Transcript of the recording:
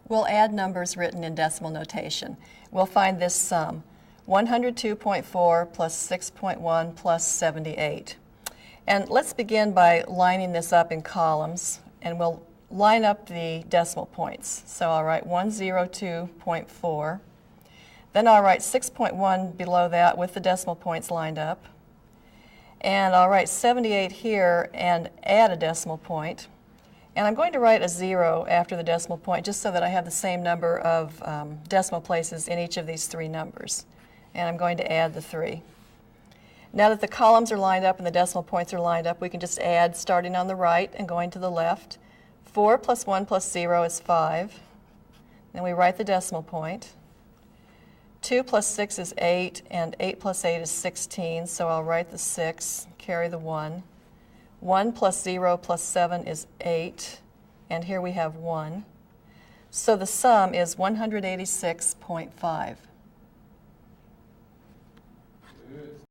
We'll add numbers written in decimal notation. We'll find this sum, 102.4 plus 6.1 plus 78. And let's begin by lining this up in columns, and we'll line up the decimal points. So I'll write 102.4. Then I'll write 6.1 below that with the decimal points lined up. And I'll write 78 here and add a decimal point. And I'm going to write a 0 after the decimal point just so that I have the same number of decimal places in each of these three numbers. And I'm going to add the 3. Now that the columns are lined up and the decimal points are lined up, we can just add starting on the right and going to the left. 4 plus 1 plus 0 is 5. Then we write the decimal point. 2 plus 6 is 8, and 8 plus 8 is 16, so I'll write the 6, carry the 1. 1 plus 0 plus 7 is 8, and here we have 1. So the sum is 186.5.